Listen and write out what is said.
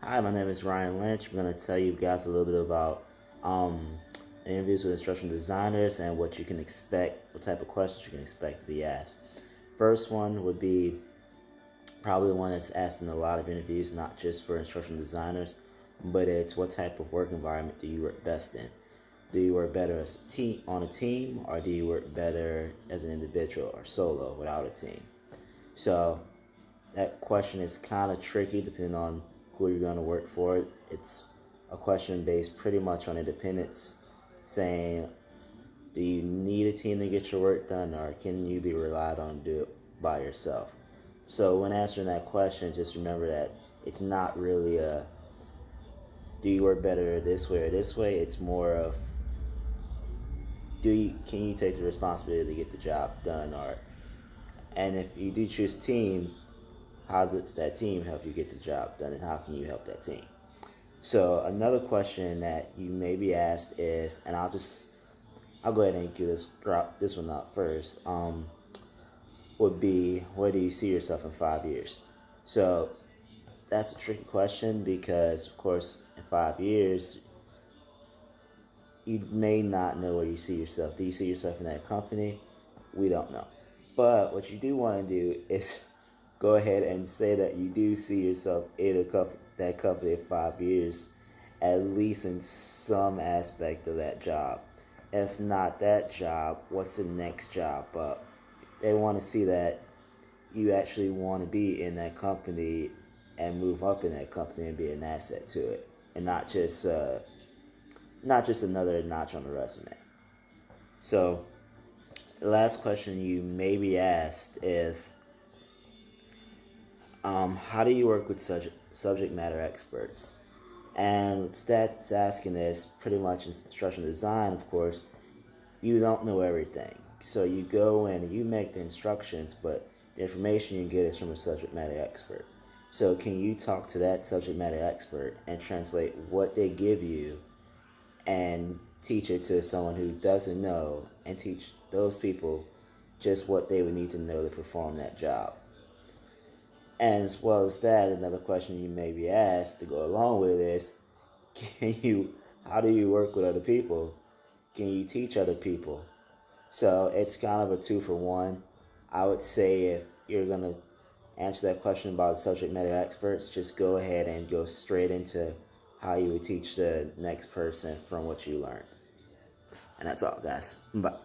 Hi, my name is Ryan Lynch. I'm going to tell you guys a little bit about interviews with instructional designers and what you can expect, what type of questions you can expect to be asked. First one would be probably the one that's asked in a lot of interviews, not just for instructional designers, but it's what type of work environment do you work best in? Do you work better as a team, on a team, or do you work better as an individual or solo without a team? So that question is kind of tricky depending on who you're going to work for. It's a question based pretty much on independence, saying, do you need a team to get your work done, or can you be relied on to do it by yourself? So when answering that question, just remember that it's not really a do you work better this way or this way. It's more of can you take the responsibility to get the job done, or and if you do choose a team, how does that team help you get the job done, and how can you help that team? So another question that you may be asked is, and I'll go ahead and drop this one out first, would be, where do you see yourself in 5 years? So that's a tricky question because, of course, in 5 years, you may not know where you see yourself. Do you see yourself in that company? We don't know. But what you do want to do is go ahead and say that you do see yourself in that company in 5 years, at least in some aspect of that job. If not that job, what's the next job up? They want to see that you actually want to be in that company and move up in that company and be an asset to it, and not just another notch on the resume. So the last question you may be asked is, how do you work with subject matter experts? And that's asking is pretty much in instructional design, of course, you don't know everything. So you go in and you make the instructions, but the information you get is from a subject matter expert. So can you talk to that subject matter expert and translate what they give you and teach it to someone who doesn't know, and teach those people just what they would need to know to perform that job? And as well as that, another question you may be asked to go along with is, how do you work with other people? Can you teach other people? So it's kind of a 2-for-1. I would say if you're going to answer that question about subject matter experts, just go ahead and go straight into how you would teach the next person from what you learned. And that's all, guys. Bye.